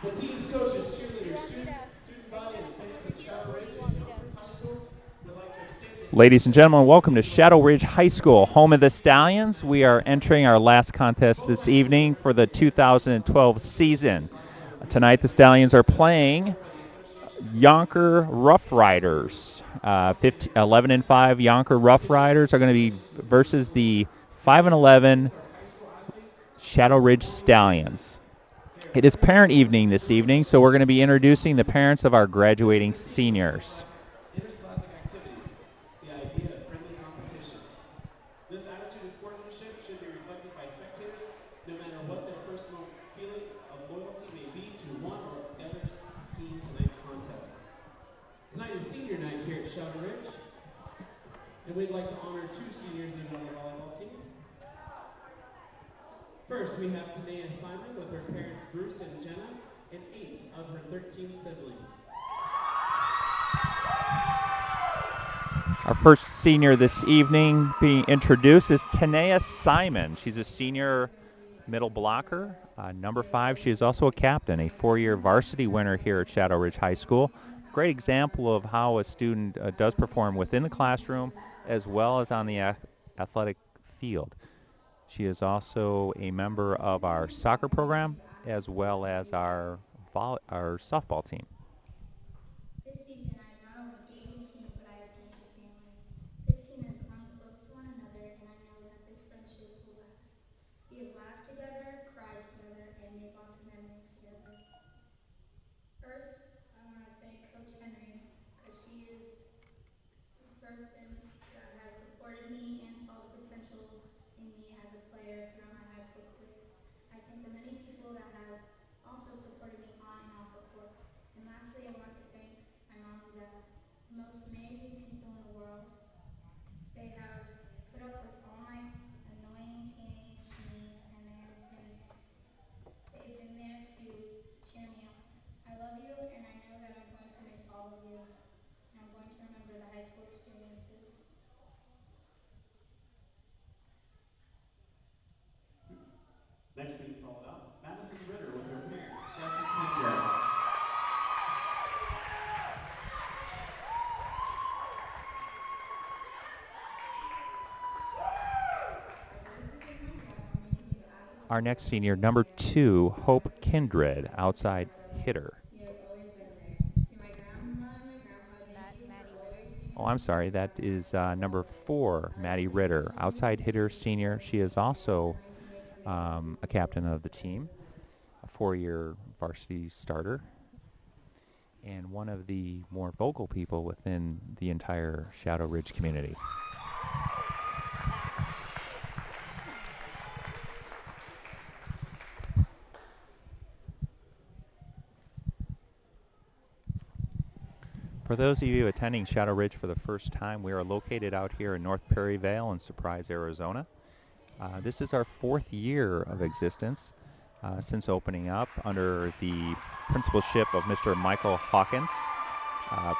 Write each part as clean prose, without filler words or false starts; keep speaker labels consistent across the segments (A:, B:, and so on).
A: The team's coaches, cheerleaders, student body, and fans at Shadow Ridge and Youngker High School would like to extend to...
B: Ladies and gentlemen, welcome to Shadow Ridge High School, home of the Stallions. We are entering our last contest this evening for the 2012 season. Tonight the Stallions are playing Youngker Rough Riders. 11 and 5 Youngker Rough Riders are going to be versus the 5 and 11 Shadow Ridge Stallions. It is parent evening this evening, so we're going to be introducing the parents of our graduating seniors.
A: Interscholastic activities, the idea of friendly competition. This attitude of sportsmanship should be reflected by spectators, no matter what their personal feeling of loyalty may be to one or the other team tonight's contest. Tonight is senior night here at Shadow Ridge, and we'd like to honor two seniors in on the volleyball team. First, we have Tanea Simon with her parents Bruce and Jenna and 8 of her 13 siblings.
B: Our first senior this evening being introduced is Tanea Simon. She's a senior middle blocker, number 5. She is also a captain, a 4-year varsity winner here at Shadow Ridge High School. Great example of how a student does perform within the classroom as well as on the athletic field. She is also a member of our soccer program as well as our softball team.
C: This season, I've not only gained a team, but I have gained a family. This team has grown close to one another, and I know that this friendship will last. We have laughed together, cried together, and made lots of memories together. First, I want to thank Coach Henry, because she is the person that has supported me and saw the potential in me as a player throughout my high school career. I thank the many people that have also supported me on and off the court. And lastly, I want to thank my mom and dad, the most amazing people in the world. They have put up with all my annoying teenage me, and they've been there to cheer me up. I love you, and I know that I'm going to miss all of you, and I'm going to remember the high school experiences.
A: Next being called up, Madison Ritter with her parents, Jeff and Kendra.
B: Our next senior, number 2, Hope Kindred, outside hitter. Oh, I'm sorry, that is number 4, Maddie Ritter, outside hitter, senior. She is also a captain of the team, a 4-year varsity starter, and one of the more vocal people within the entire Shadow Ridge community. For those of you attending Shadow Ridge for the first time, we are located out here in North Perryvale in Surprise, Arizona. This is our 4th year of existence since opening up under the principalship of Mr. Michael Hawkins.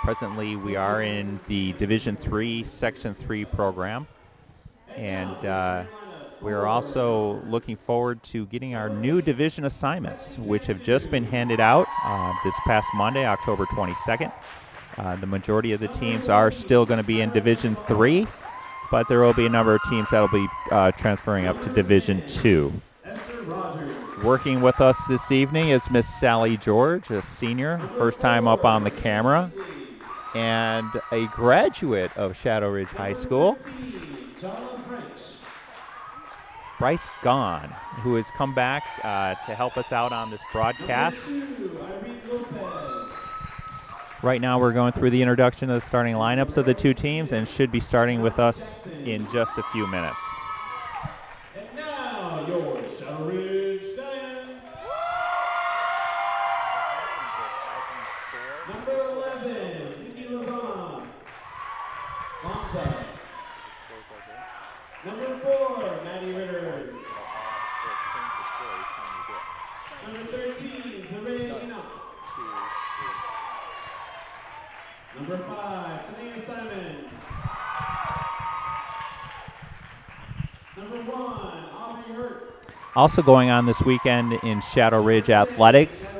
B: Presently, we are in the Division III, Section 3 program, and we are also looking forward to getting our new division assignments, which have just been handed out this past Monday, October 22nd. The majority of the teams are still going to be in Division III, but there will be a number of teams that will be transferring up to Division II. Working with us this evening is Miss Sally George, a senior, first time up on the camera, and a graduate of Shadow Ridge High School, Bryce Gahn, who has come back to help us out on this broadcast. Right now we're going through the introduction of the starting lineups of the two teams and should be starting with us in just a few minutes.
A: And now your Shadow Ridge Stallions. Number 11, Nikki Lozana. Lonza. Number 4, Maddie Ritter. Number 13, Zaray Enoch. Number 5, Tanea Simon. Number 1, Aubrey Hurt.
B: Also going on this weekend in Shadow Ridge Athletics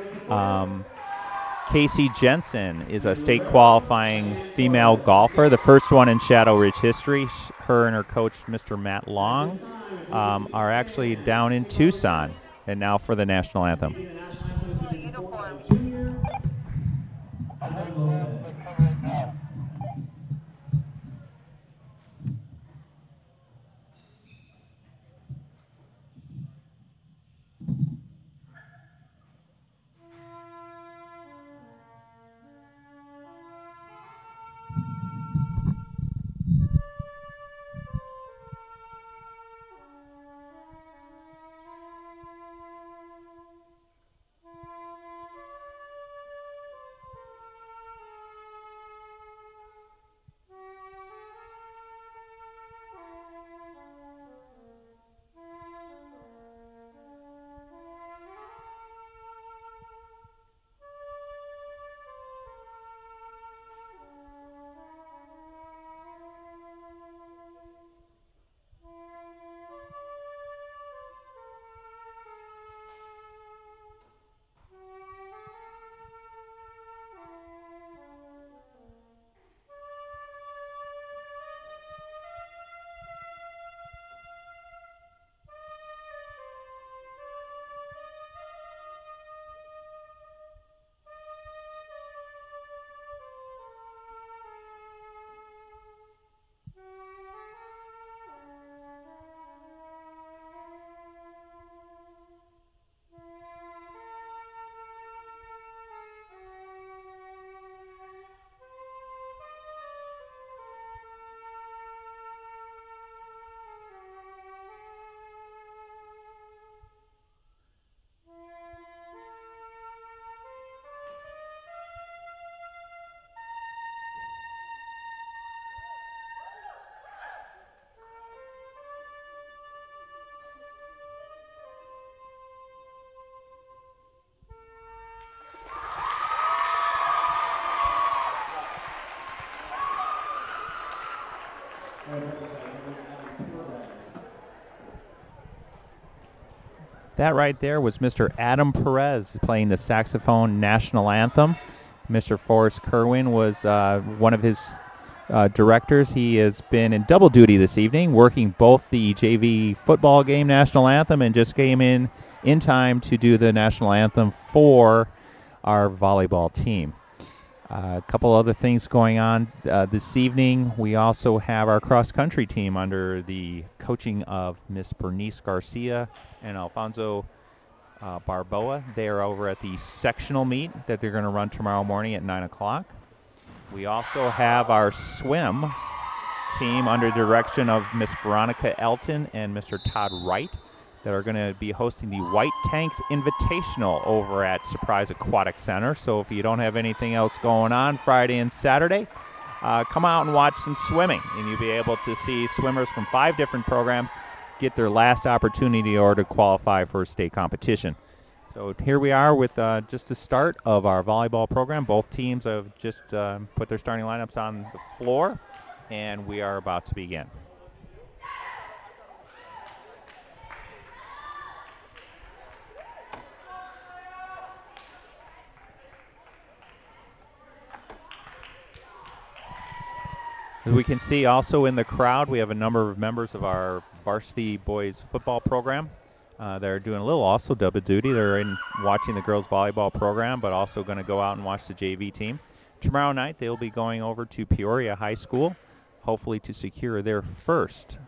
B: Casey Jensen is a state qualifying female golfer, the first one in Shadow Ridge history. Her and her coach, Mr. Matt Long, are actually down in Tucson. And now for the national anthem. That right there was Mr. Adam Perez playing the saxophone national anthem. Mr. Forrest Kerwin was one of his directors. He has been in double duty this evening, working both the JV football game national anthem and just came in time to do the national anthem for our volleyball team. A couple other things going on this evening. We also have our cross-country team under the coaching of Miss Bernice Garcia and Alfonso Barboa. They are over at the sectional meet that they're going to run tomorrow morning at 9 o'clock. We also have our swim team under direction of Miss Veronica Elton and Mr. Todd Wright that are going to be hosting the White Tanks Invitational over at Surprise Aquatic Center. So if you don't have anything else going on Friday and Saturday, come out and watch some swimming, and you'll be able to see swimmers from 5 different programs get their last opportunity in order to qualify for a state competition. So here we are with just the start of our volleyball program. Both teams have just put their starting lineups on the floor, and we are about to begin. As we can see also in the crowd, we have a number of members of our varsity boys football program. They're doing a little also double duty. They're in watching the girls volleyball program, but also going to go out and watch the JV team. Tomorrow night, they'll be going over to Peoria High School, hopefully to secure their first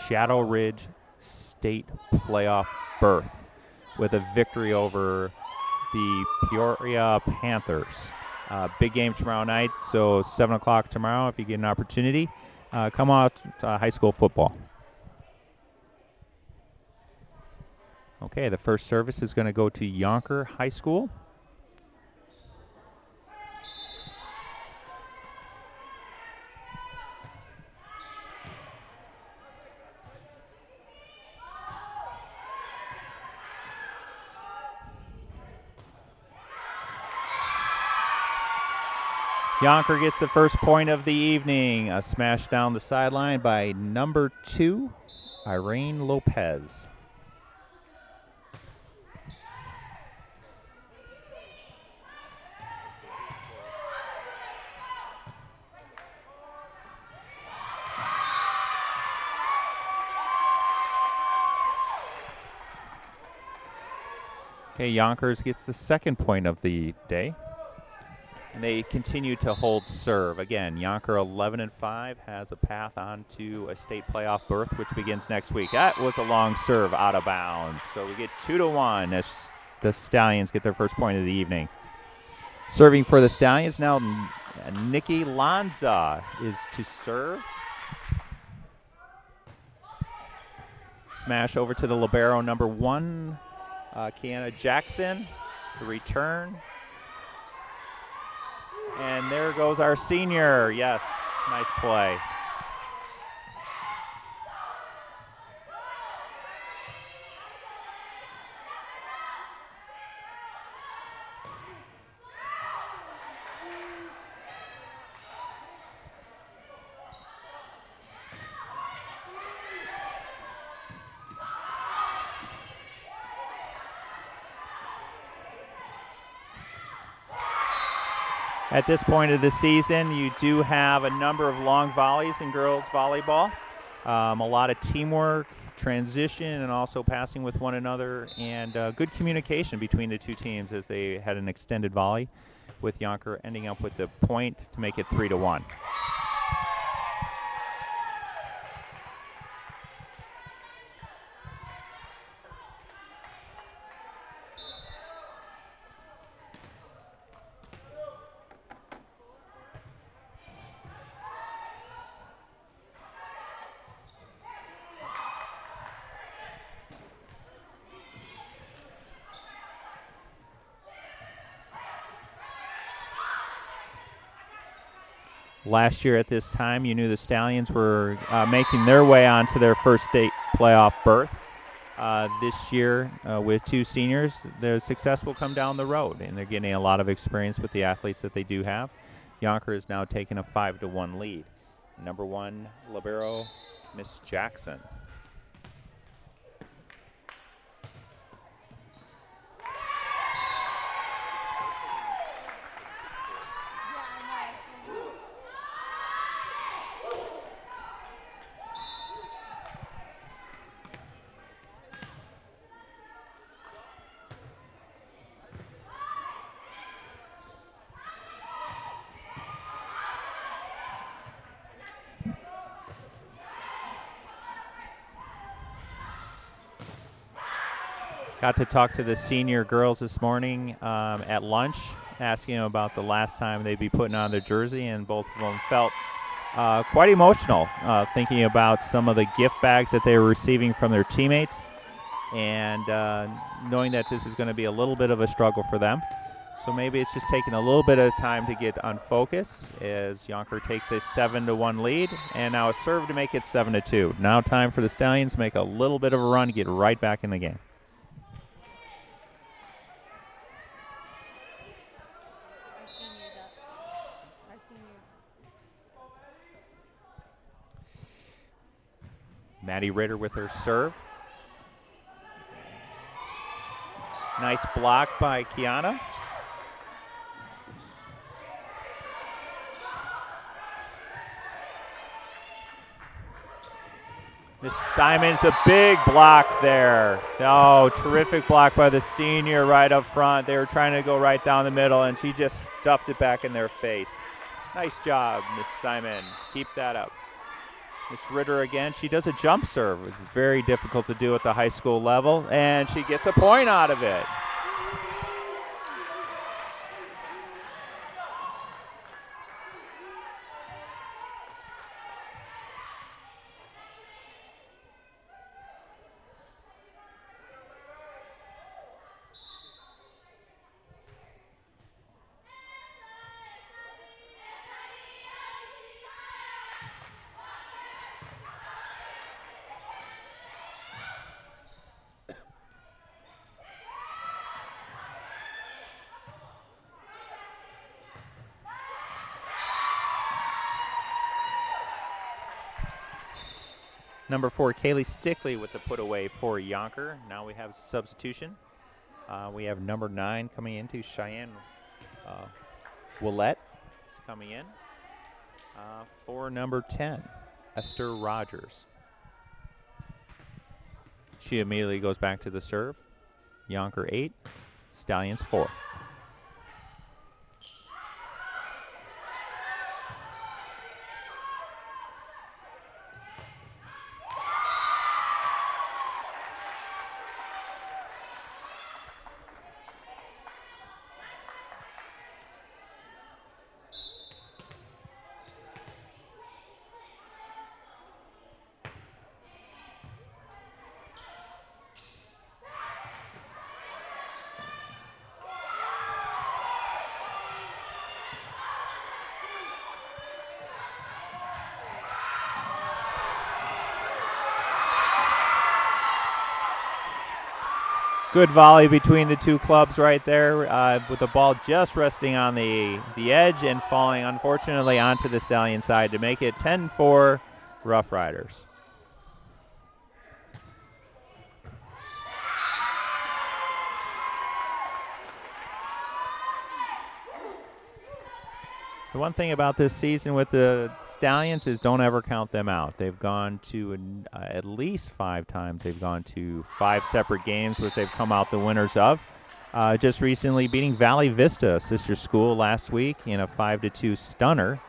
B: Shadow Ridge State playoff berth with a victory over the Peoria Panthers. Big game tomorrow night, so 7 o'clock tomorrow if you get an opportunity. Come out to high school football. Okay, the first service is going to go to Youngker High School. Youngker gets the first point of the evening. A smash down the sideline by number 2, Irene Lopez. Okay, Yonkers gets the second point of the day. And they continue to hold serve. Again, Younker 11-5 has a path on to a state playoff berth, which begins next week. That was a long serve out of bounds. So we get 2-1 as the Stallions get their first point of the evening. Serving for the Stallions now, Nikki Lanza is to serve. Smash over to the libero number 1, Kiana Jackson. The return. And there goes our senior. Yes, nice play. At this point of the season, you do have a number of long volleys in girls volleyball. A lot of teamwork, transition, and also passing with one another, and good communication between the two teams as they had an extended volley, with Younker ending up with the point to make it 3-1. Last year at this time, you knew the Stallions were making their way onto their first state playoff berth. This year, with two seniors, their success will come down the road, and they're getting a lot of experience with the athletes that they do have. Younker is now taking a 5-1 lead. Number 1, libero, Miss Jackson. Got to talk to the senior girls this morning at lunch, asking them about the last time they'd be putting on their jersey, and both of them felt quite emotional, thinking about some of the gift bags that they were receiving from their teammates, and knowing that this is going to be a little bit of a struggle for them. So maybe it's just taking a little bit of time to get unfocused as Younker takes a 7-1 lead, and now a serve to make it 7-2. Now time for the Stallions to make a little bit of a run to get right back in the game. Maddie Ritter with her serve. Nice block by Kiana. Miss Simon's a big block there. Oh, terrific block by the senior right up front. They were trying to go right down the middle, and she just stuffed it back in their face. Nice job, Miss Simon. Keep that up. Miss Ritter again, she does a jump serve. It's very difficult to do at the high school level, and she gets a point out of it. Number 4, Kaylee Stickley with the put away for Younker. Now we have substitution. We have number 9 coming into Cheyenne Willette is coming in for number 10, Esther Rogers. She immediately goes back to the serve. Younker 8, Stallions 4. Good volley between the two clubs right there, with the ball just resting on the edge and falling, unfortunately, onto the Stallion side to make it 10-4 Rough Riders. The one thing about this season with the Stallions is don't ever count them out. They've gone to at least 5 times. They've gone to 5 separate games, which they've come out the winners of. Just recently beating Valley Vista, a sister school, last week in a 5-2 stunner.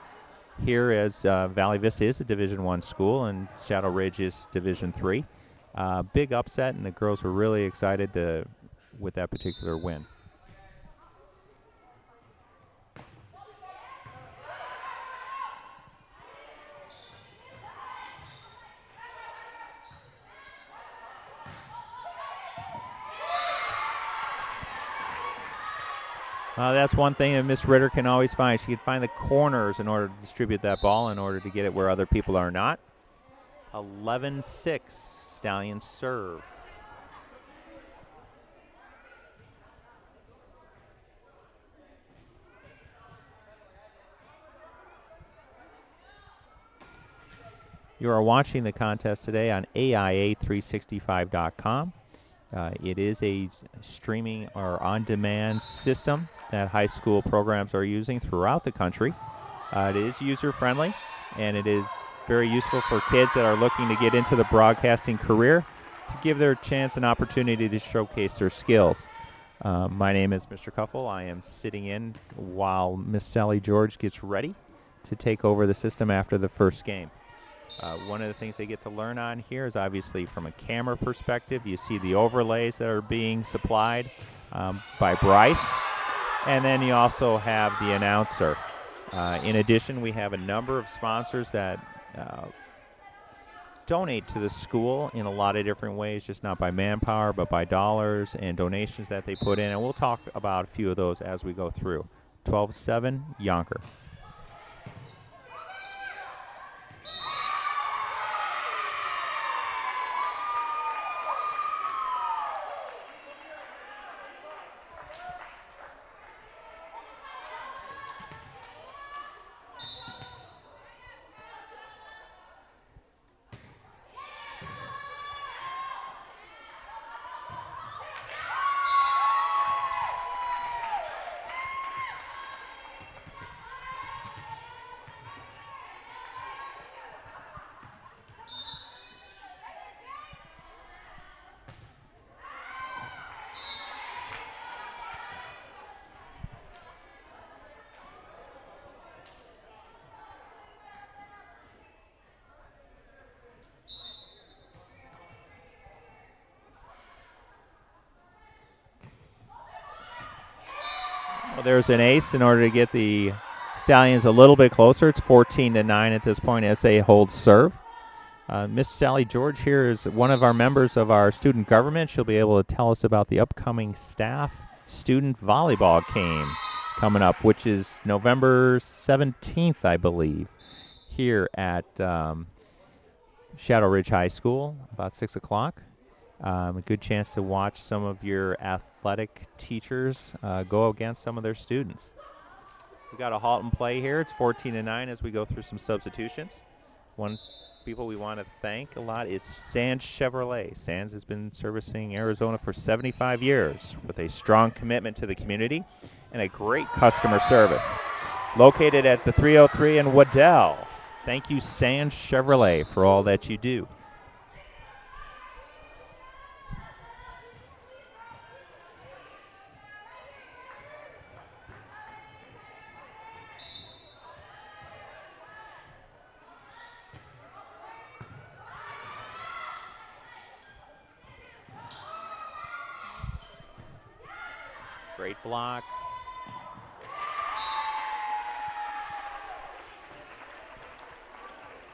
B: Here, as Valley Vista is a Division I school and Shadow Ridge is Division III. Big upset, and the girls were really excited with that particular win. That's one thing that Miss Ritter can always find. She can find the corners in order to distribute that ball, in order to get it where other people are not. 11-6, Stallions serve. You are watching the contest today on AIA365.com. It is a streaming or on-demand system that high school programs are using throughout the country. It is user-friendly, and it is very useful for kids that are looking to get into the broadcasting career to give their chance an opportunity to showcase their skills. My name is Mr. Cuffle. I am sitting in while Miss Sally George gets ready to take over the system after the first game. One of the things they get to learn on here is obviously from a camera perspective. You see the overlays that are being supplied by Bryce. And then you also have the announcer. In addition, we have a number of sponsors that donate to the school in a lot of different ways, just not by manpower, but by dollars and donations that they put in. And we'll talk about a few of those as we go through. 12-7, Youngker. Well, there's an ace in order to get the Stallions a little bit closer. It's 14-9 at this point as they hold serve. Miss Sally George here is one of our members of our student government. She'll be able to tell us about the upcoming staff student volleyball game coming up, which is November 17th, I believe, here at Shadow Ridge High School, about 6 o'clock. A good chance to watch some of your athletic teachers go against some of their students. We've got a halt and play here. It's 14-9 as we go through some substitutions. One people we want to thank a lot is Sands Chevrolet. Sands has been servicing Arizona for 75 years with a strong commitment to the community and a great customer service. Located at the 303 in Waddell. Thank you, Sands Chevrolet, for all that you do. Great block.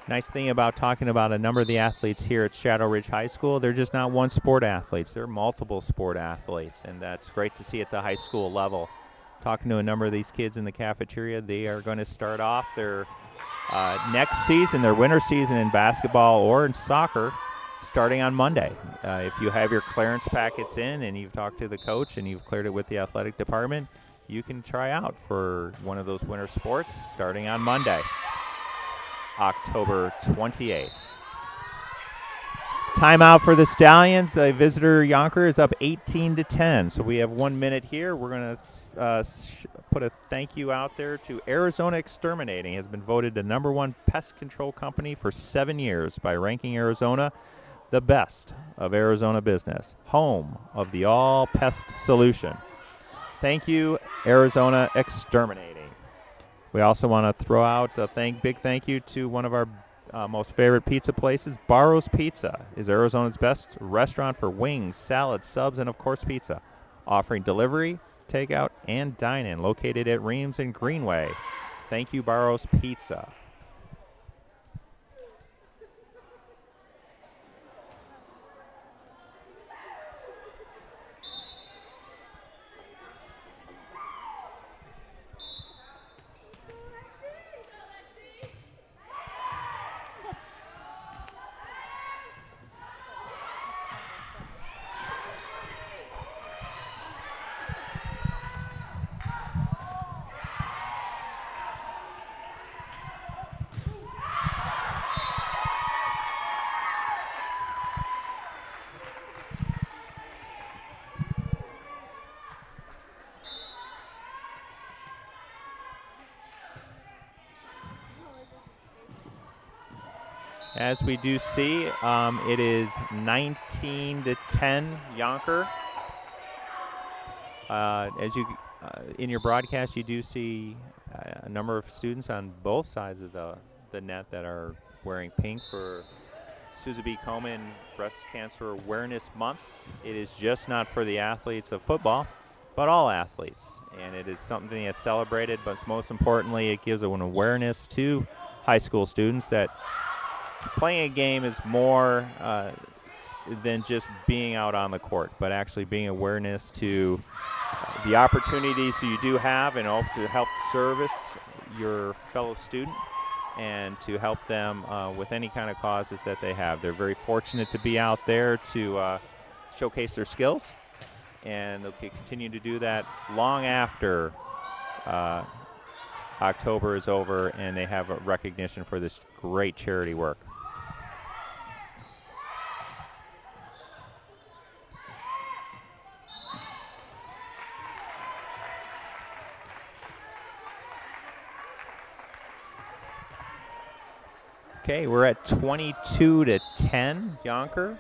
B: Nice thing about talking about a number of the athletes here at Shadow Ridge High School, they're just not one sport athletes. They're multiple sport athletes, and that's great to see at the high school level. Talking to a number of these kids in the cafeteria, they are going to start off their next season, their winter season in basketball or in soccer, starting on Monday. If you have your clearance packets in and you've talked to the coach and you've cleared it with the athletic department, you can try out for one of those winter sports starting on Monday, October 28th. Timeout for the Stallions. The visitor Youngker is up 18-10. So we have 1 minute here. We're going to put a thank you out there to Arizona Exterminating. Has been voted the #1 pest control company for 7 years by ranking Arizona the best of Arizona business, home of the all pest solution. Thank you, Arizona Exterminating. We also want to throw out a big thank you to one of our most favorite pizza places. Barro's Pizza is Arizona's best restaurant for wings, salads, subs, and of course pizza, offering delivery, takeout, and dine-in, located at Reams and Greenway. Thank you, Barro's Pizza. As we do see, it is 19-10 Youngker. As you in your broadcast, you do see a number of students on both sides of the net that are wearing pink for Susan B. Komen Breast Cancer Awareness Month. It is just not for the athletes of football, but all athletes. And it is something that's celebrated, but most importantly, it gives an awareness to high school students that playing a game is more than just being out on the court, but actually being awareness to the opportunities you do have and hope to help service your fellow student and to help them with any kind of causes that they have. They're very fortunate to be out there to showcase their skills, and they'll continue to do that long after October is over and they have a recognition for this great charity work. Okay, we're at 22-10, Youngker.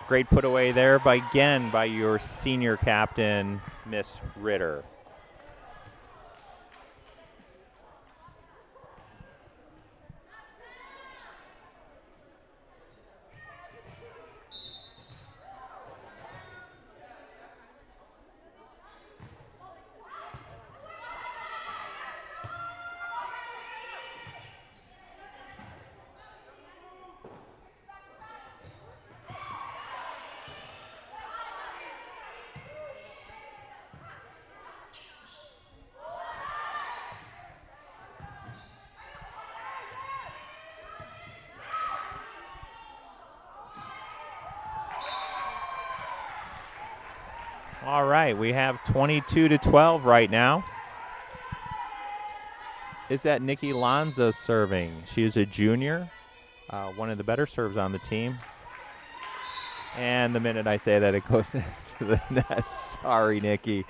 B: Great put away there by your senior captain, Miss Ritter. All right, we have 22-12 right now. Is that Nikki Lanza serving? She is a junior, one of the better serves on the team. And the minute I say that, it goes into the net. Sorry, Nikki.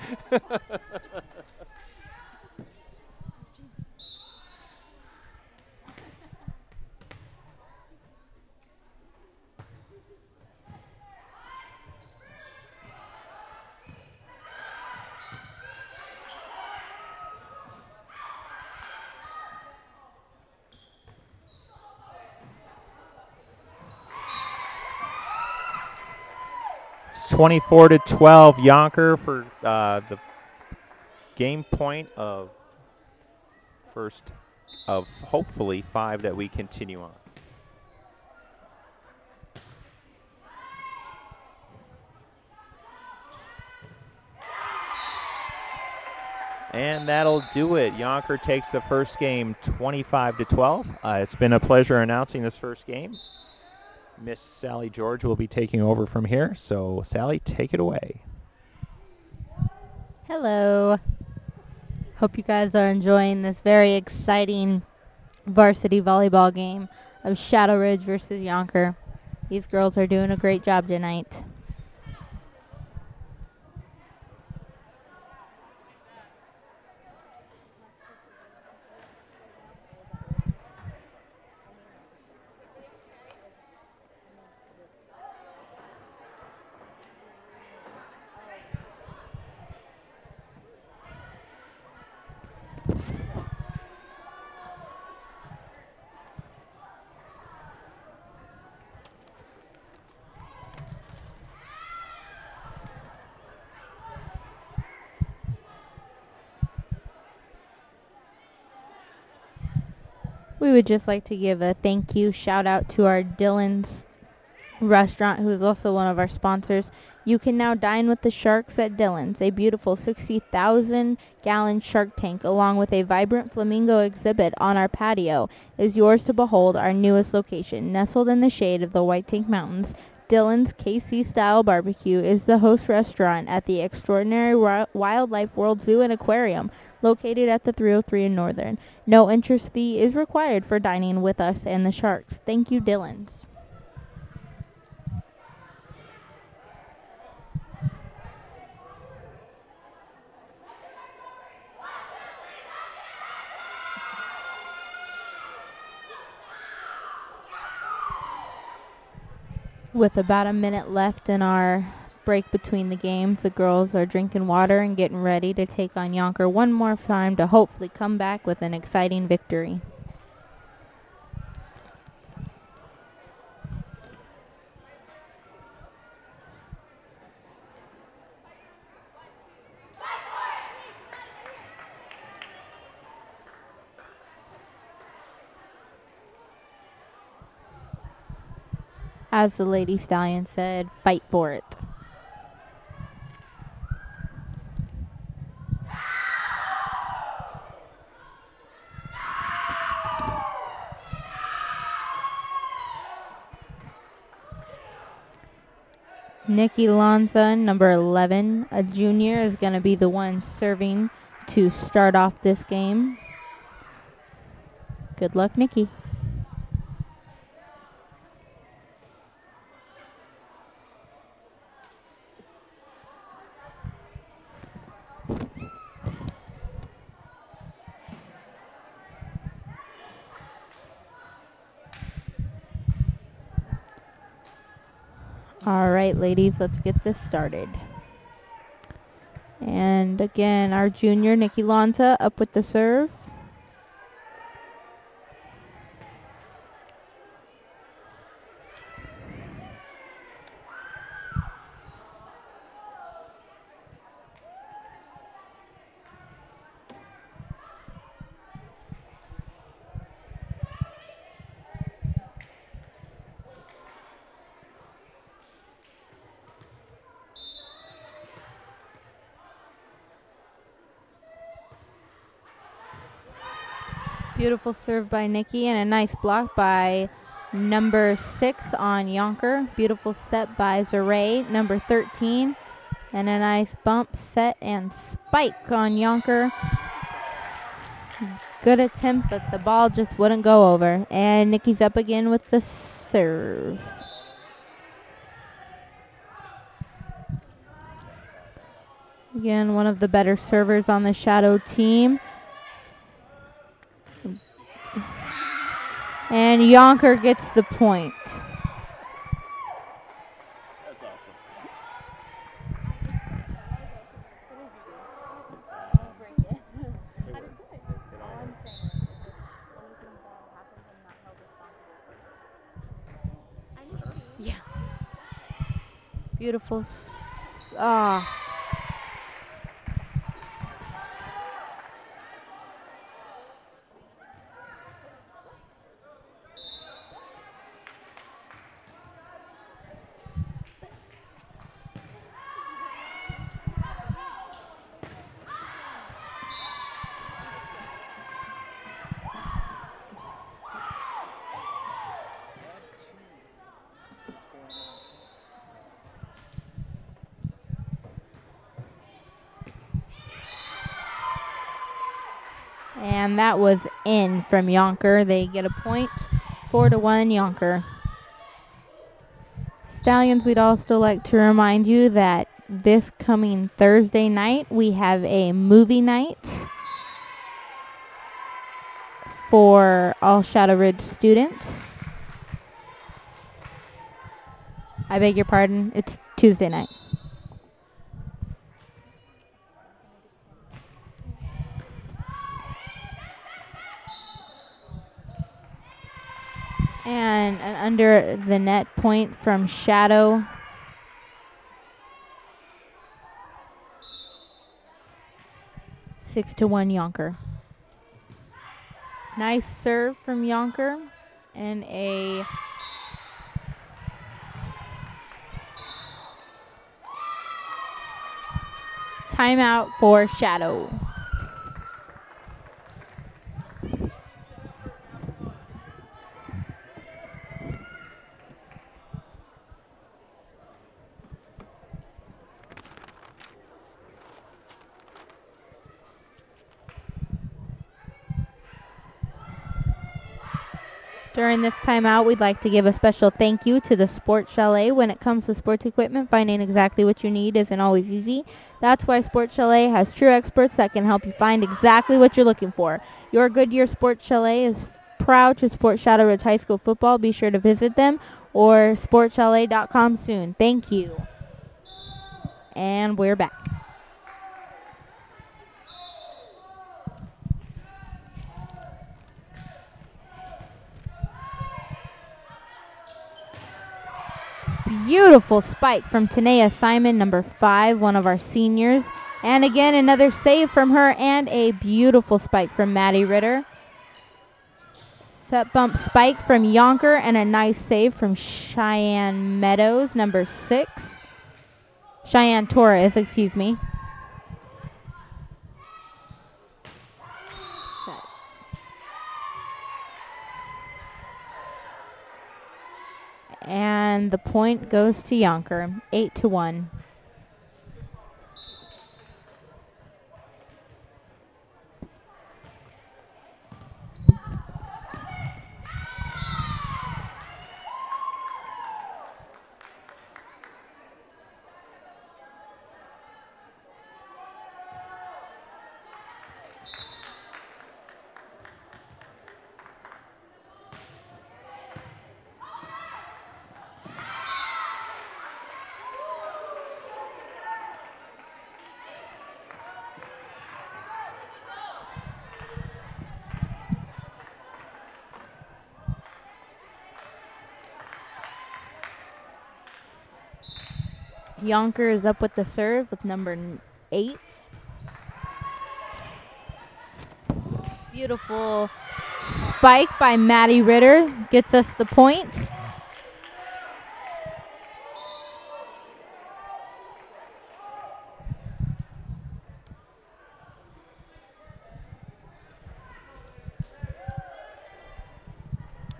B: 24-12, Youngker for the game point of first of hopefully 5 that we continue on. And that'll do it. Youngker takes the first game 25-12. It's been a pleasure announcing this first game. Miss Sally George will be taking over from here. So, Sally, take it away.
D: Hello. Hope you guys are enjoying this very exciting varsity volleyball game of Shadow Ridge versus Youngker. These girls are doing a great job tonight. We would just like to give a thank you shout out to our Dylan's restaurant, who is also one of our sponsors. You can now dine with the sharks at Dylan's. A beautiful 60,000-gallon shark tank along with a vibrant flamingo exhibit on our patio is yours to behold. Our newest location, nestled in the shade of the White Tank Mountains, Dylan's KC-style barbecue is the host restaurant at the extraordinary Wildlife World Zoo and Aquarium located at the 303 in Northern. No interest fee is required for dining with us and the sharks. Thank you, Dylan's. With about a minute left in our break between the games, the girls are drinking water and getting ready to take on Youngker one more time to hopefully come back with an exciting victory. As the Lady Stallion said, fight for it. Nikki Lanza, number 11, a junior, is going to be the one serving to start off this game. Good luck, Nikki. All right, ladies, let's get this started. And again, our junior, Nikki Lanza, up with the serve. Beautiful serve by Nikki and a nice block by number 6 on Youngker. Beautiful set by Zaray, number 13. And a nice bump, set, and spike on Youngker. Good attempt, but the ball just wouldn't go over. And Nikki's up again with the serve. Again, one of the better servers on the Shadow team. And Youngker gets the point.
B: That's awesome.
D: Yeah. Beautiful Ah. And that was in from Youngker. They get a point. 4-1 Youngker. Stallions, we'd also like to remind you that this coming Thursday night we have a movie night for all Shadow Ridge students. I beg your pardon, it's Tuesday night. And an under the net point from Shadow. Six to 1 Youngker. Nice serve from Youngker and a timeout for Shadow. During this timeout, we'd like to give a special thank you to the Sports Chalet. When it comes to sports equipment, finding exactly what you need isn't always easy. That's why Sports Chalet has true experts that can help you find exactly what you're looking for. Your Goodyear Sports Chalet is proud to support Shadow Ridge High School football. Be sure to visit them or sportschalet.com soon. Thank you. And we're back. Beautiful spike from Tanea Simon, number 5, one of our seniors. And again, another save from her and a beautiful spike from Maddie Ritter. Set bump spike from Youngker and a nice save from Cheyenne Meadows, number 6. Cheyenne Torres, excuse me. And the point goes to Youngker, 8-1. Youngker is up with the serve with number 8. Beautiful spike by Maddie Ritter gets us the point.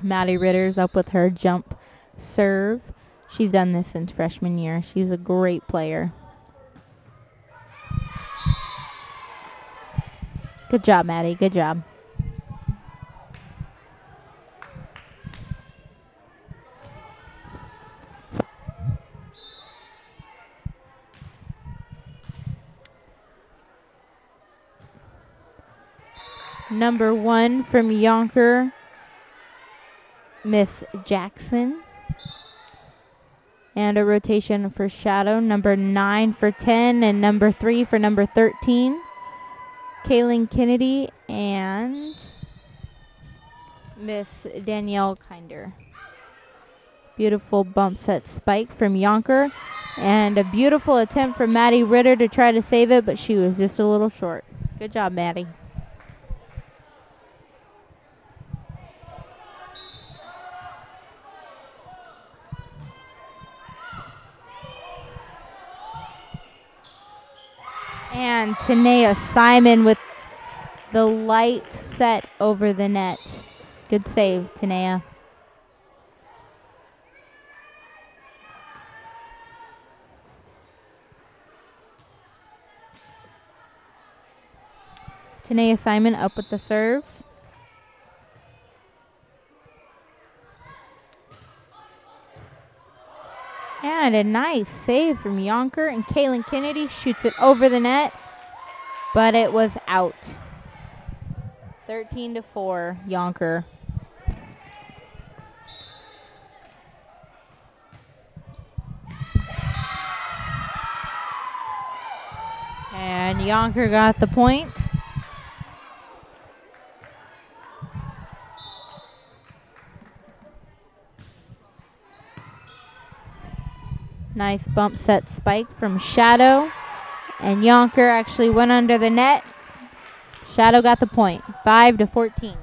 D: Maddie Ritter's up with her jump serve. She's done this since freshman year. She's a great player. Good job, Maddie. Good job. Number 1 from Youngker, Miss Jackson. And a rotation for Shadow, number 9 for 10 and number 3 for number 13. Kaylin Kennedy and Miss Danielle Kinder. Beautiful bump set spike from Youngker. And a beautiful attempt from Maddie Ritter to try to save it, but she was just a little short. Good job, Maddie. And Tanea Simon with the light set over the net. Good save, Tanea. Tanea Simon up with the serve. And a nice save from Youngker, and Kaylin Kennedy shoots it over the net, but it was out. 13-4, Youngker. And Youngker got the point. Nice bump set spike from Shadow. And Youngker actually went under the net. Shadow got the point, 5-14.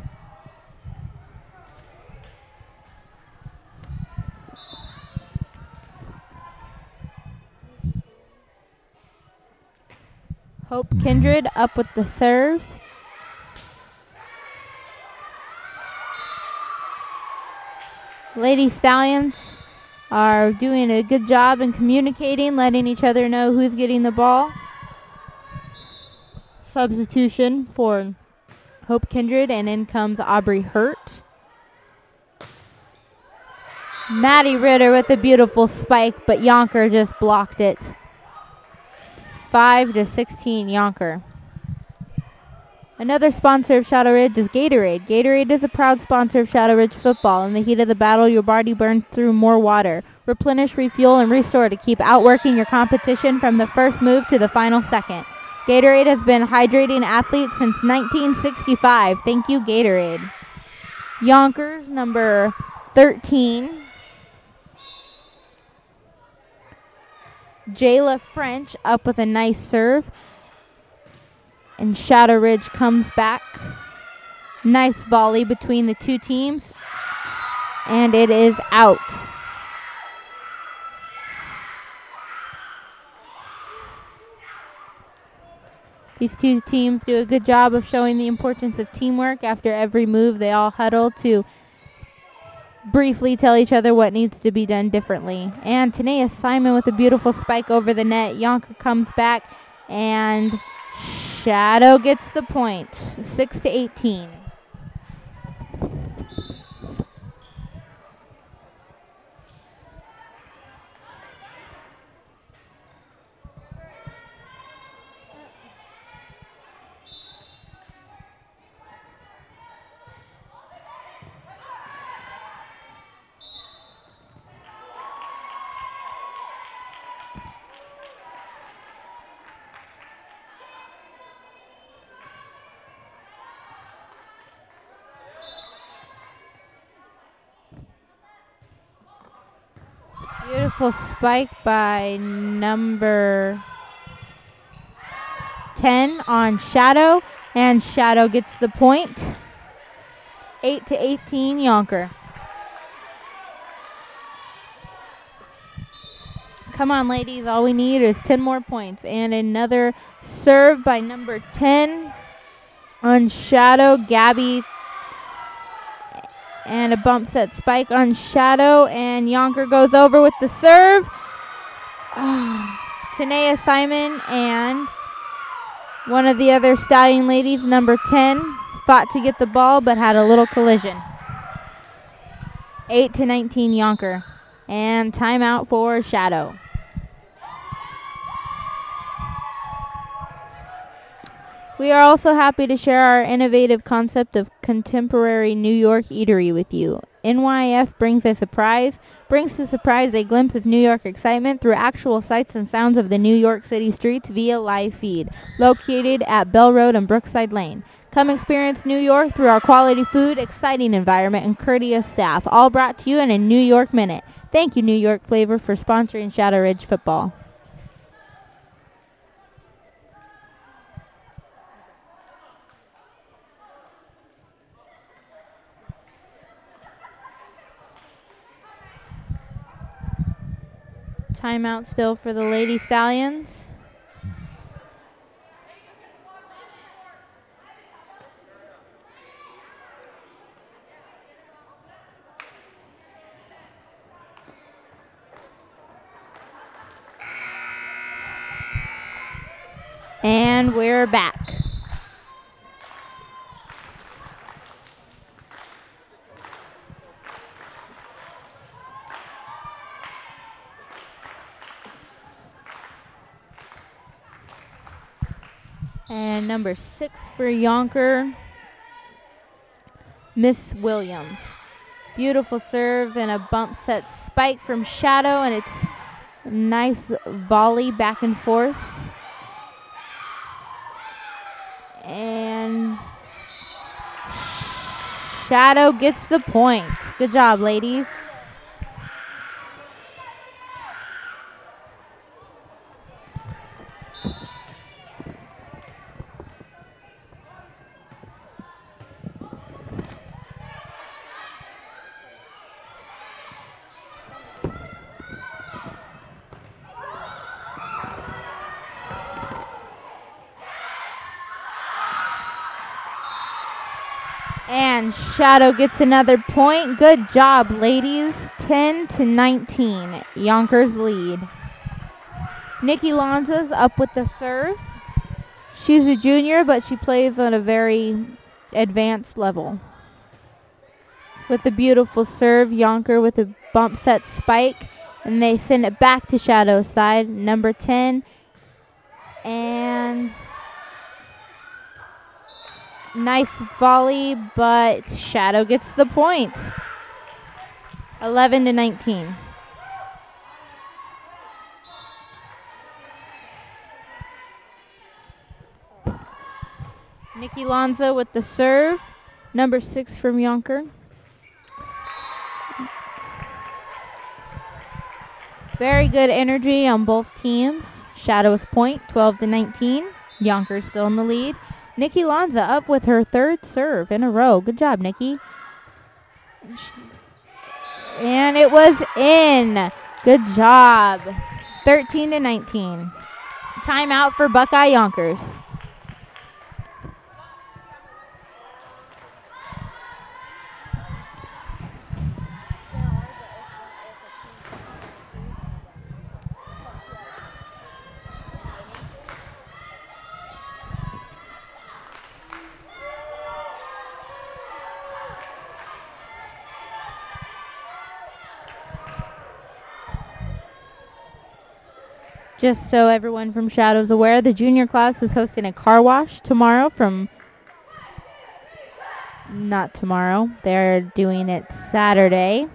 D: Hope Kindred up with the serve. Lady Stallions are doing a good job in communicating, letting each other know who's getting the ball. Substitution for Hope Kindred, and in comes Aubrey Hurt. Maddie Ritter with a beautiful spike, but Youngker just blocked it. 5-16, Youngker. Another sponsor of Shadow Ridge is Gatorade. Gatorade is a proud sponsor of Shadow Ridge football. In the heat of the battle, your body burns through more water. Replenish, refuel, and restore to keep outworking your competition from the first move to the final second. Gatorade has been hydrating athletes since 1965. Thank you, Gatorade. Yonkers, number 13. Jayla French up with a nice serve. And Shadow Ridge comes back. Nice volley between the two teams. And it is out. These two teams do a good job of showing the importance of teamwork. After every move, they all huddle to briefly tell each other what needs to be done differently. And Tanea Simon with a beautiful spike over the net. Youngker comes back, and Shadow gets the point, 6-18. Beautiful spike by number 10 on Shadow, and Shadow gets the point. 8-18, Youngker. Come on, ladies. All we need is 10 more points. And another serve by number 10 on Shadow, Gabby. And a bump set spike on Shadow, and Youngker goes over with the serve. Tanea Simon and one of the other Stallion ladies, number 10, fought to get the ball but had a little collision. 8-19, Youngker. And timeout for Shadow. We are also happy to share our innovative concept of contemporary New York eatery with you. NYF brings to surprise a glimpse of New York excitement through actual sights and sounds of the New York City streets via live feed, located at Bell Road and Brookside Lane. Come experience New York through our quality food, exciting environment, and courteous staff, all brought to you in a New York minute. Thank you, New York Flavor, for sponsoring Shadow Ridge football. Timeout still for the Lady Stallions. And we're back. And number 6 for Youngker, Miss Williams. Beautiful serve and a bump set spike from Shadow, and it's a nice volley back and forth. And Shadow gets the point. Good job, ladies. And Shadow gets another point. Good job, ladies. 10-19. Yonkers lead. Nikki Lanza's up with the serve. She's a junior, but she plays on a very advanced level. With the beautiful serve, Youngker with a bump set spike. And they send it back to Shadow's side, number 10. And nice volley, but Shadow gets the point. 11-19. Nikki Lanza with the serve, number 6 from Youngker. Very good energy on both teams. Shadow's point, 12-19. Yonkers still in the lead. Nikki Lanza up with her 3rd serve in a row. Good job, Nikki. And it was in. Good job. 13-19. Timeout for Buckeye Yonkers. Just so everyone from Shadow's aware, the junior class is hosting a car wash tomorrow not tomorrow, they're doing it Saturday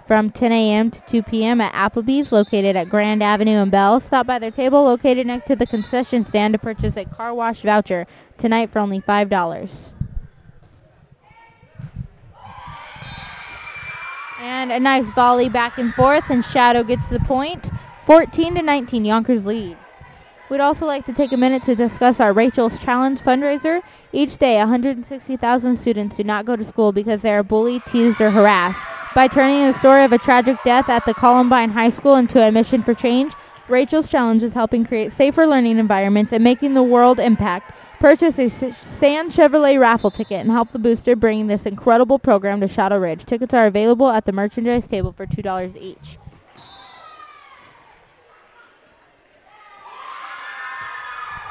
D: from 10 a.m. to 2 p.m. at Applebee's, located at Grand Avenue in Bell. Stop by their table located next to the concession stand to purchase a car wash voucher tonight for only $5. And a nice volley back and forth, and Shadow gets the point. 14-19, Yonkers lead. We'd also like to take a minute to discuss our Rachel's Challenge fundraiser. Each day, 160,000 students do not go to school because they are bullied, teased, or harassed. By turning the story of a tragic death at the Columbine High School into a mission for change, Rachel's Challenge is helping create safer learning environments and making the world impact. Purchase a Sand Chevrolet raffle ticket and help the booster bring this incredible program to Shadow Ridge. Tickets are available at the merchandise table for $2 each.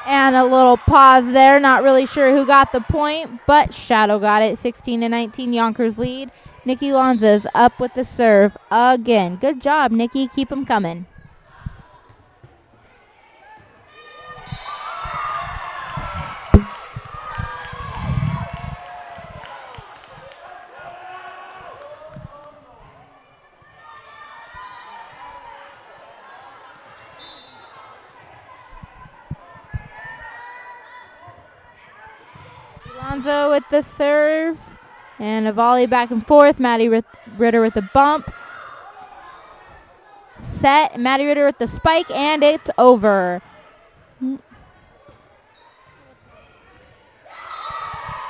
D: And a little pause there. Not really sure who got the point, but Shadow got it. 16-19, Yonkers lead. Nikki Lanza's up with the serve again. Good job, Nikki. Keep them coming. Gonzo with the serve. And a volley back and forth. Maddie Ritter with the bump. Set. Maddie Ritter with the spike, and it's over.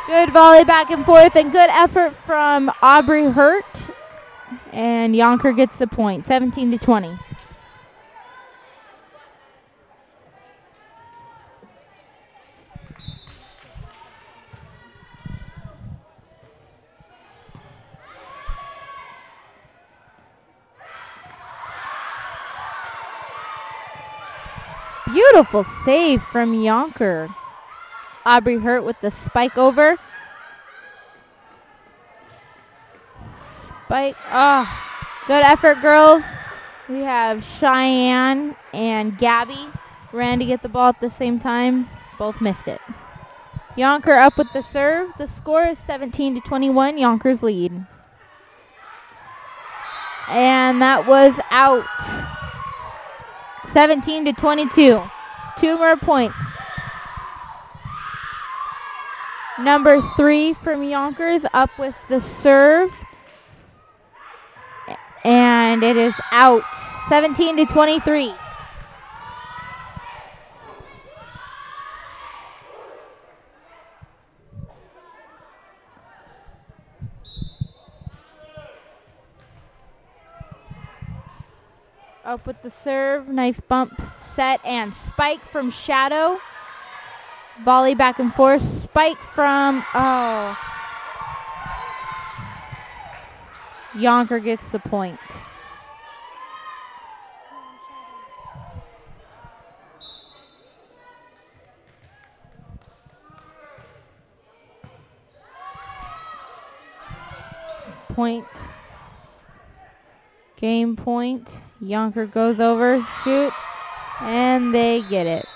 D: Good volley back and forth, and good effort from Aubrey Hurt. And Youngker gets the point, 17-20. Beautiful save from Youngker. Aubrey Hurt with the spike over. Spike. Oh, good effort, girls. We have Cheyenne and Gabby ran to get the ball at the same time. Both missed it. Youngker up with the serve. The score is 17-21. Younker's lead. And that was out. 17-22. 2 more points. Number 3 from Yonkers up with the serve. And it is out. 17-23. Up with the serve. Nice bump, set, and spike from Shadow. Volley back and forth. Spike from, Youngker gets the point. Point. Game point. Youngker goes over, shoot, and they get it.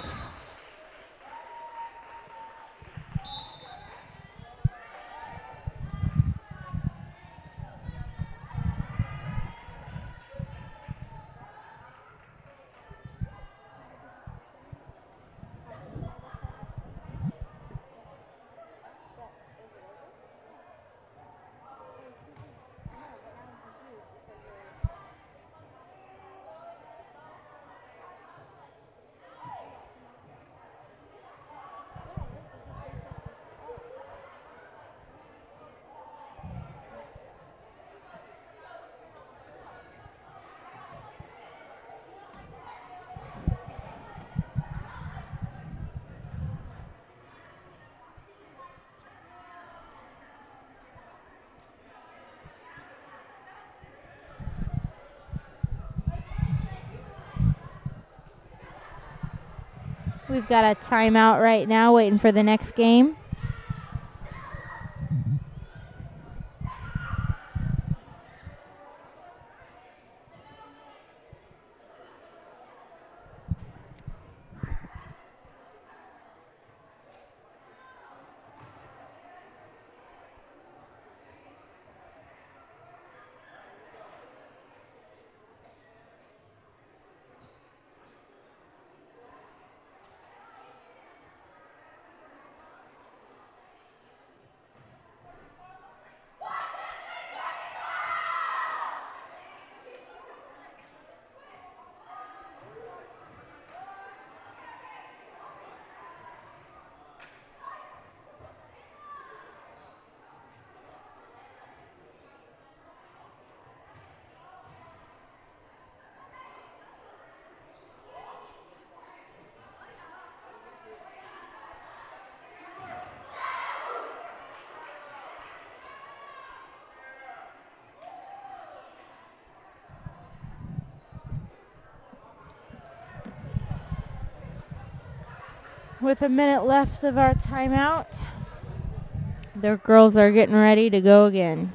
D: We've got a timeout right now waiting for the next game. With a minute left of our timeout, the girls are getting ready to go again.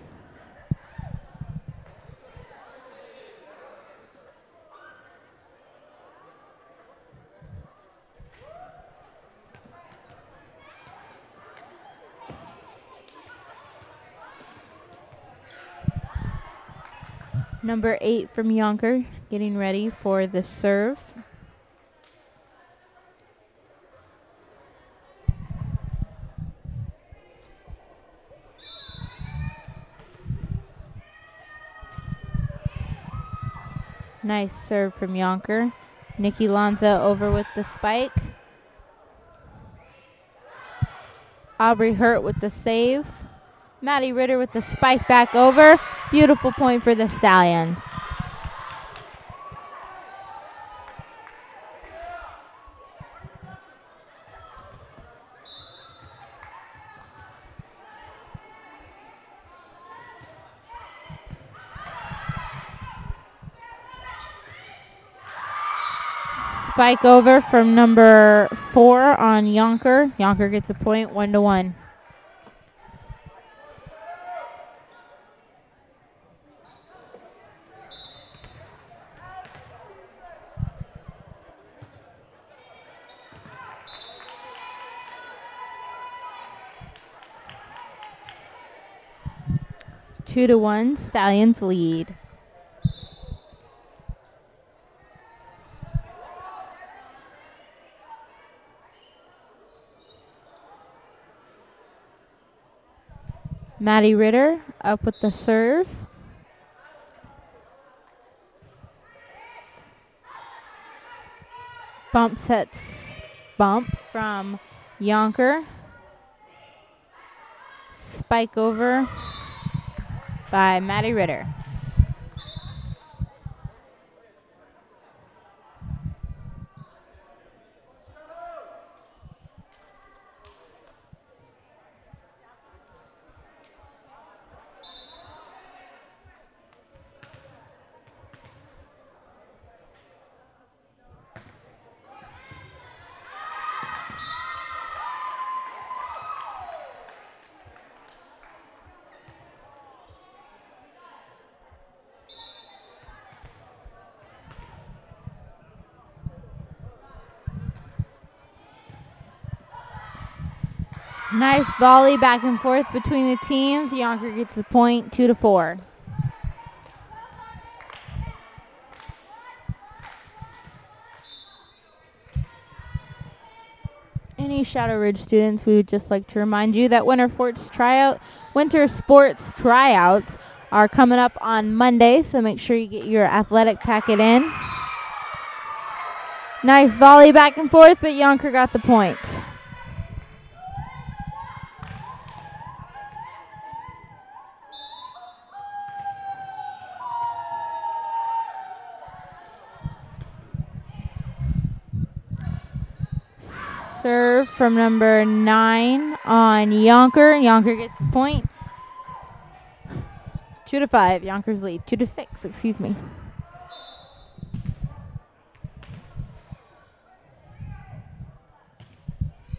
D: Number 8 from Youngker getting ready for the serve. Nice serve from Youngker. Nikki Lanza over with the spike. Aubrey Hurt with the save. Maddie Ritter with the spike back over. Beautiful point for the Stallions. Spike over from number 4 on Youngker. Youngker gets a point, 1-1. Two to 1, Stallions lead. Maddie Ritter up with the serve. Bump sets bump from Youngker. Spike over by Maddie Ritter. Nice volley back and forth between the teams. Youngker gets the point, 2-4. Any Shadow Ridge students, we would just like to remind you that winter sports tryouts are coming up on Monday, so make sure you get your athletic packet in. Nice volley back and forth, but Youngker got the point. Serve from number 9 on Youngker. Youngker gets the point. 2-5. Younker's lead. 2-6, excuse me.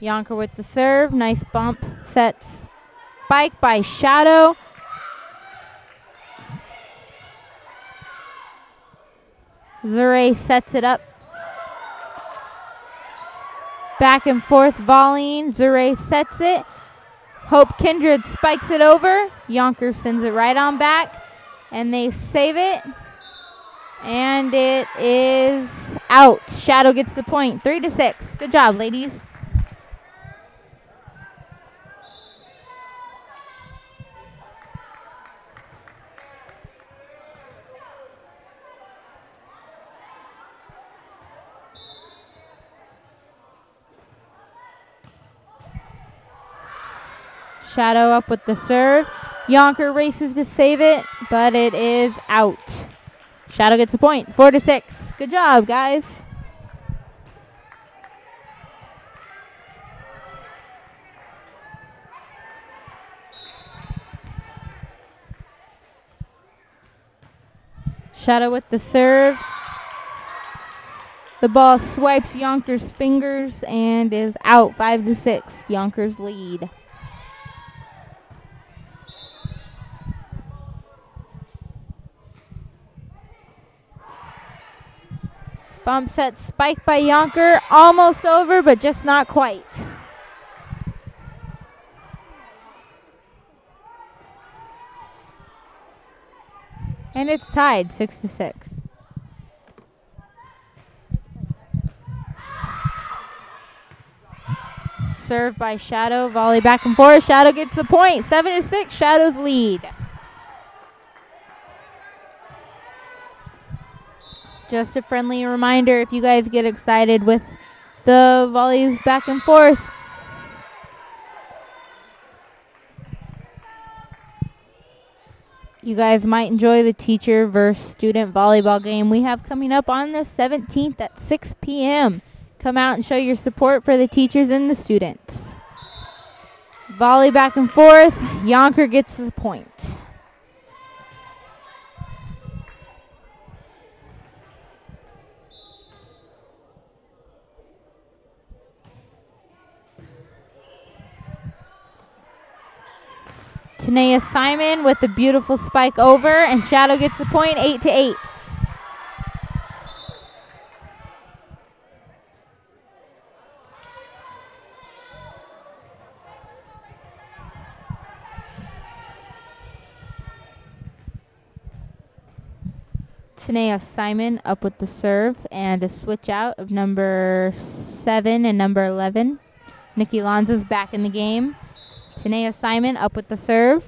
D: Youngker with the serve. Nice bump. Sets spike by Shadow. Zure sets it up. Back and forth volleying. Zure sets it. Hope Kindred spikes it over. Youngker sends it right on back. And they save it. And it is out. Shadow gets the point. 3-6. Good job, ladies. Shadow up with the serve. Youngker races to save it, but it is out. Shadow gets a point. 4-6. Good job, guys. Shadow with the serve. The ball swipes Youngker's fingers and is out. 5-6. Youngker's lead. Bump set spike by Youngker. Almost over, but just not quite. And it's tied 6-6. Serve by Shadow. Volley back and forth. Shadow gets the point. 7-6. Shadow's lead. Just a friendly reminder, if you guys get excited with the volleys back and forth, you guys might enjoy the teacher versus student volleyball game we have coming up on the 17th at 6 p.m. Come out and show your support for the teachers and the students. Volley back and forth. Youngker gets the point. Tanea Simon with a beautiful spike over, and Shadow gets the point, 8-8. Tanea Simon up with the serve and a switch out of number 7 and number 11. Nikki Lonzo's back in the game. Tanea Simon up with the serve.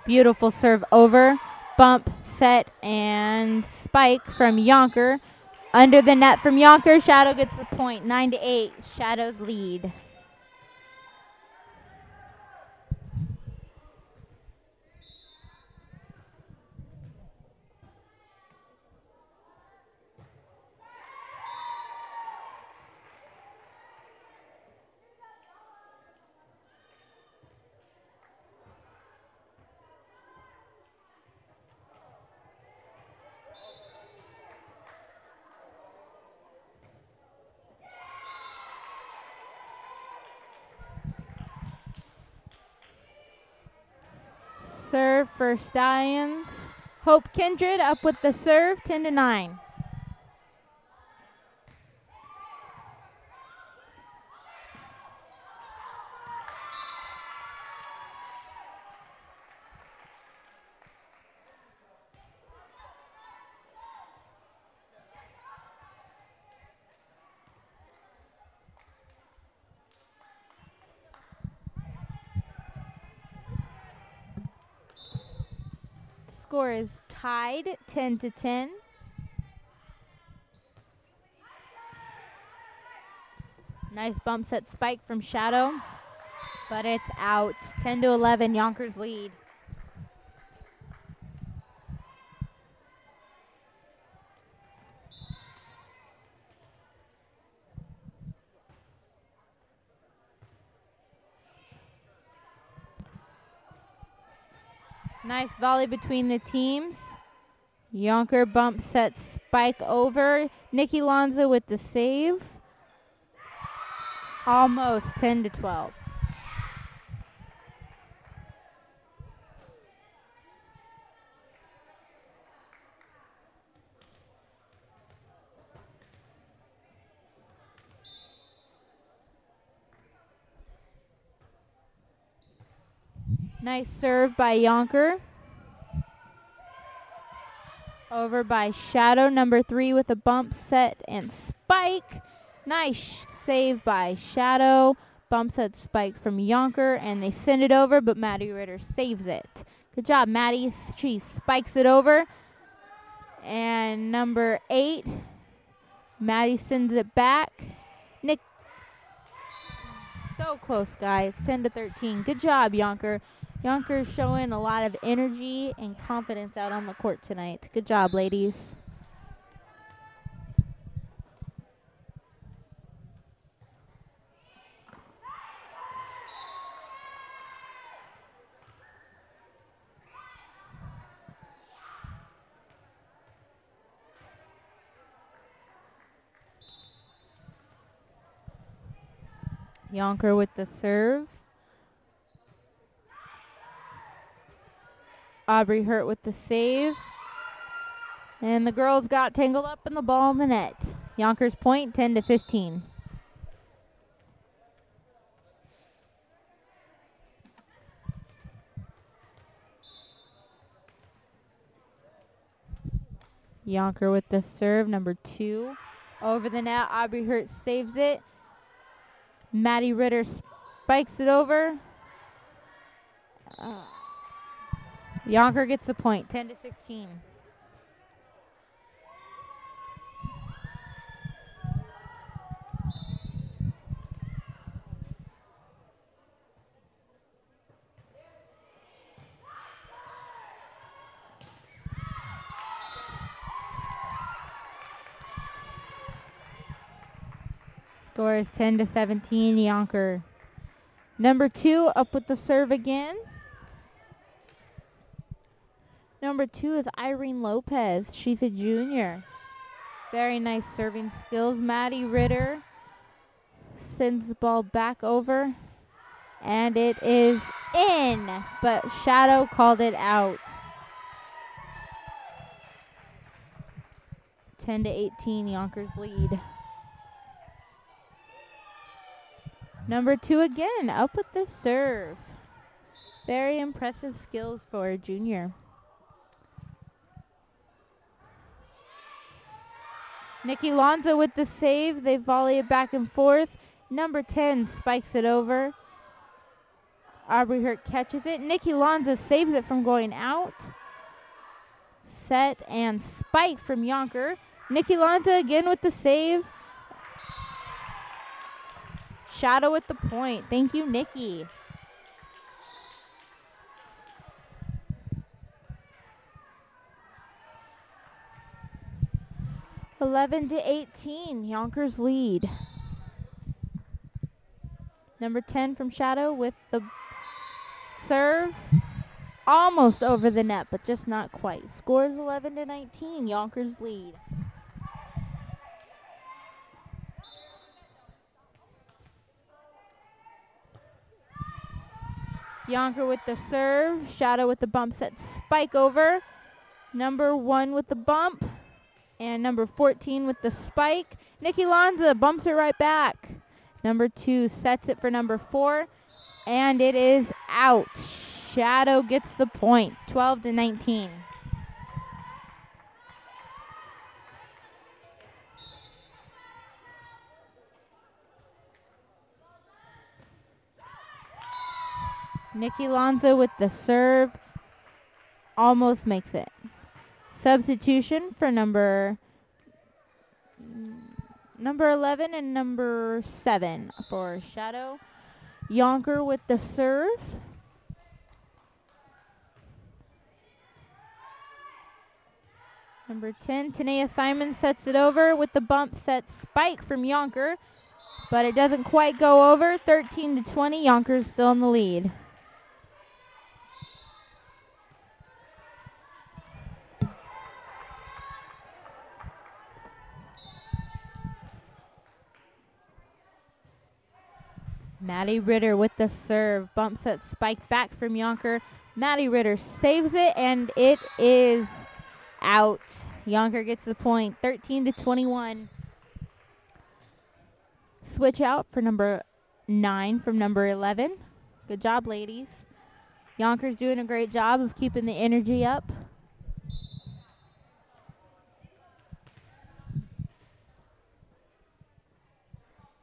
D: Beautiful serve over. Bump, set, and spike from Youngker. Under the net from Youngker. Shadow gets the point. 9-8. Shadow's lead. Serve for Stallions. Hope Kindred up with the serve, 10-9. Score is tied 10-10. Nice bump set spike from Shadow, but it's out. 10-11, Yonkers lead. Nice volley between the teams. Youngker bump set spike over. Nikki Lonzo with the save. Almost 10-12. Nice serve by Youngker. Over by Shadow, number 3 with a bump set and spike. Nice save by Shadow. Bump set spike from Youngker, and they send it over, but Maddie Ritter saves it. Good job, Maddie. She spikes it over. And number 8, Maddie sends it back. Nick, so close, guys. 10-13. Good job, Youngker. Youngker is showing a lot of energy and confidence out on the court tonight. Good job, ladies. Youngker with the serve. Aubrey Hurt with the save. And the girls got tangled up in the ball in the net. Yonkers point, 10-15. Youngker with the serve, number 2. Over the net, Aubrey Hurt saves it. Maddie Ritter spikes it over. Youngker gets the point, 10-16. Score is 10-17, Youngker. Number 2 up with the serve again. Number 2 is Irene Lopez. She's a junior. Very nice serving skills. Maddie Ritter sends the ball back over, and it is in, but Shadow called it out. 10-18, Yonkers lead. Number 2 again, up with the serve. Very impressive skills for a junior. Nikki Lonzo with the save. They volley it back and forth. Number 10 spikes it over. Aubrey Hurt catches it. Nikki Lonzo saves it from going out. Set and spike from Youngker. Nikki Lonzo again with the save. Shadow with the point. Thank you, Nikki. (11 to 18). Yonkers lead. Number 10 from Shadow with the serve. Almost over the net, but just not quite. Scores 11 to 19. Yonkers lead. Youngker with the serve. Shadow with the bump set. Spike over. Number 1 with the bump. And number 14 with the spike. Nikki Lanza bumps it right back. Number 2 sets it for number 4. And it is out. Shadow gets the point. 12 to 19. Nikki Lonzo with the serve. Almost makes it. Substitution for number 11 and number 7 for Shadow. Youngker with the serve. Number 10, Tanea Simon sets it over with the bump set spike from Youngker, but it doesn't quite go over. 13 to 20, Younker's still in the lead. Maddie Ritter with the serve. Bump set spike back from Youngker. Maddie Ritter saves it, and it is out. Youngker gets the point. 13 to 21. Switch out for number 9 from number 11. Good job, ladies. Younker's doing a great job of keeping the energy up.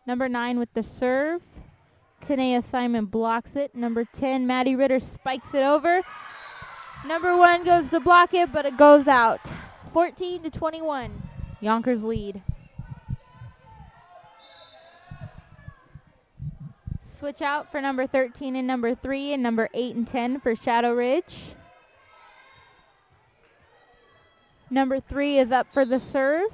D: Number 9 with the serve. Tanea Simon blocks it. Number 10, Maddie Ritter spikes it over. Number 1 goes to block it, but it goes out. 14 to 21. Yonkers lead. Switch out for number 13 and number 3 and number 8 and 10 for Shadow Ridge. Number 3 is up for the serve.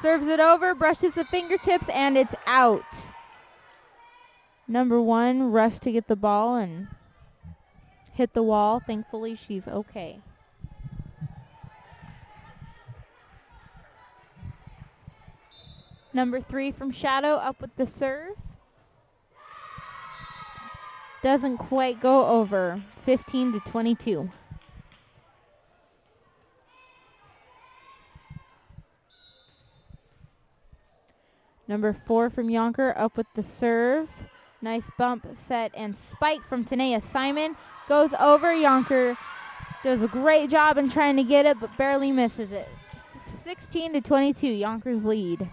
D: Serves it over, brushes the fingertips, and it's out. Number 1 rushed to get the ball and hit the wall. Thankfully, she's okay. Number 3 from Shadow up with the serve. Doesn't quite go over. 15 to 22. Number 4 from Youngker up with the serve. Nice bump, set, and spike from Tanea Simon. Goes over. Youngker does a great job in trying to get it, but barely misses it. 16 to 22, Yonkers lead.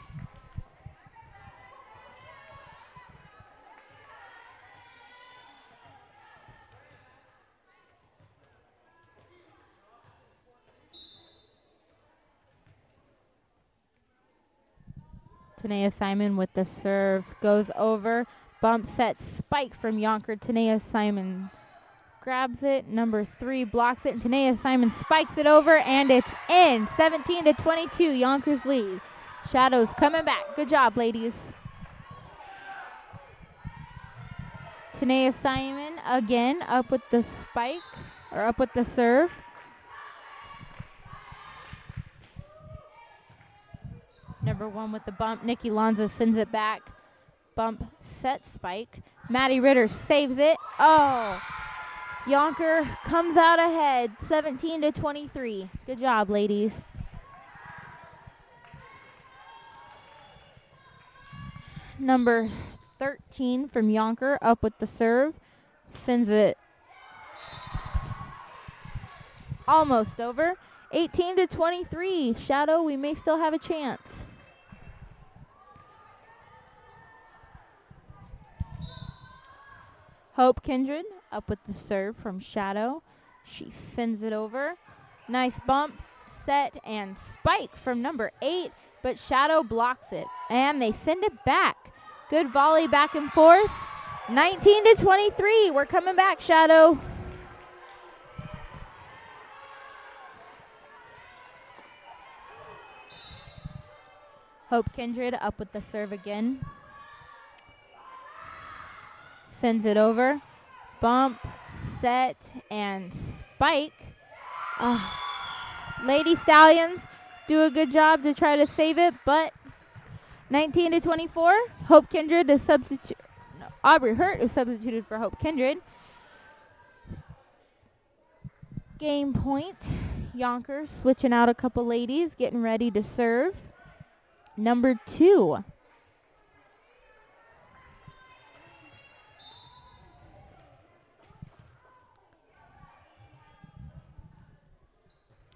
D: Tanea Simon with the serve. Goes over. Bump set spike from Youngker. Tanea Simon grabs it. Number 3 blocks it. And Tanea Simon spikes it over. And it's in. 17-22. Youngker's lead. Shadows coming back. Good job, ladies. Tanea Simon again up with the spike. Or up with the serve. Number 1 with the bump. Nikki Lonzo sends it back. Bump set spike. Maddie Ritter saves it. Oh! Youngker comes out ahead. 17-23. Good job, ladies. Number 13 from Youngker up with the serve. Sends it almost over. 18-23. Shadow, we may still have a chance. Hope Kindred up with the serve from Shadow. She sends it over. Nice bump, set, and spike from number 8, but Shadow blocks it, and they send it back. Good volley back and forth. 19-23. We're coming back, Shadow. Hope Kindred up with the serve again. Sends it over. Bump, set, and spike. Lady Stallions do a good job to try to save it, but 19-24. Hope Kindred is substitute. No, Aubrey Hurt is substituted for Hope Kindred. Game point. Youngker switching out a couple ladies, getting ready to serve. Number 2.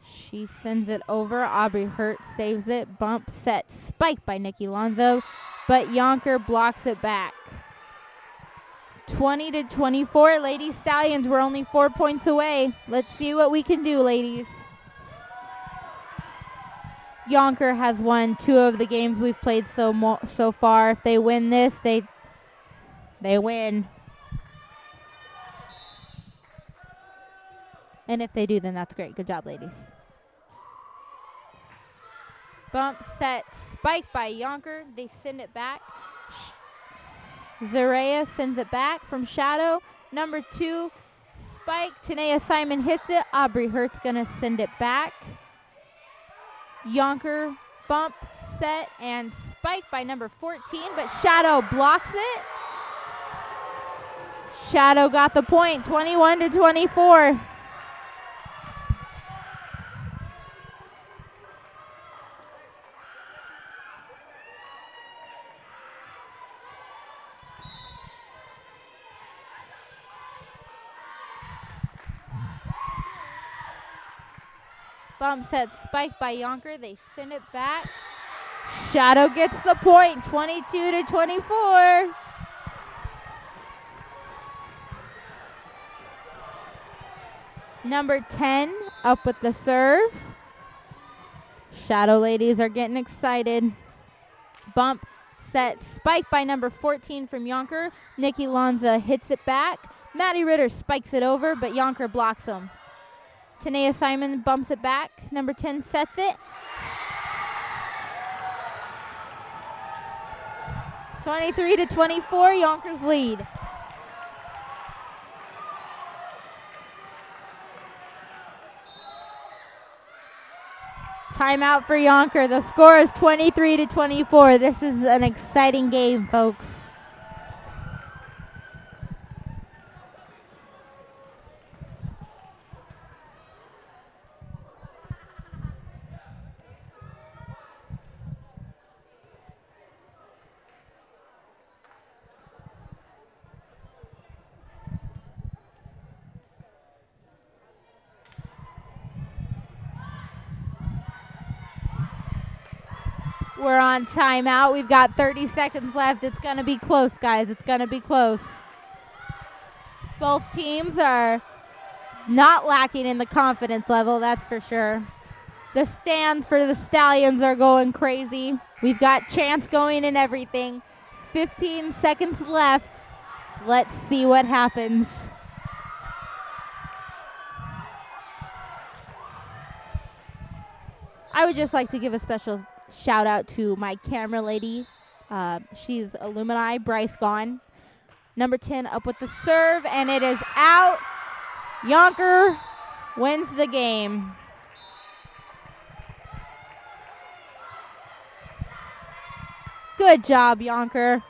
D: She sends it over. Aubrey Hurt saves it. Bump, set, spike by Nikki Lonzo, but Youngker blocks it back. 20-24. Lady Stallions, we're only 4 points away. Let's see what we can do, ladies. Youngker has won 2 of the games we've played so far. If they win this, they win. And if they do, then that's great. Good job, ladies. Bump, set, spike by Youngker. They send it back. Zarea sends it back from Shadow. Number 2, spike. Tanea Simon hits it. Aubrey Hurt's going to send it back. Youngker, bump, set, and spike by number 14, but Shadow blocks it. Shadow got the point, 21-24. Bump set spike by Youngker. They send it back. Shadow gets the point, 22-24. Number 10 up with the serve. Shadow ladies are getting excited. Bump set spike by number 14 from Youngker. Nikki Lonza hits it back. Maddie Ritter spikes it over, but Youngker blocks him. Tanea Simon bumps it back. Number 10 sets it. 23-24, Younker's lead. Timeout for Youngker. The score is 23-24. This is an exciting game, folks. We're on timeout. We've got 30 seconds left. It's going to be close, guys. It's going to be close. Both teams are not lacking in the confidence level, that's for sure. The stands for the Stallions are going crazy. We've got chants going and everything. 15 seconds left. Let's see what happens. I would just like to give a special shout out to my camera lady. She's alumni, Bryce Gone. Number 10 up with the serve, and it is out. Youngker wins the game. Good job, Youngker.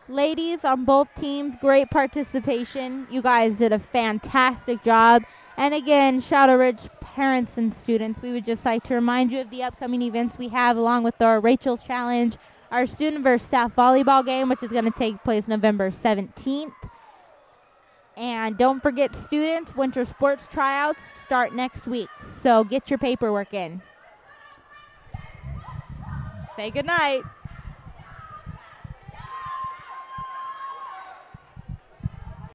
D: Ladies on both teams, great participation. You guys did a fantastic job. And again, Shadow Ridge parents and students, we would just like to remind you of the upcoming events we have along with our Rachel's Challenge, our student versus staff volleyball game, which is going to take place November 17th. And don't forget, students, winter sports tryouts start next week. So get your paperwork in. Say goodnight.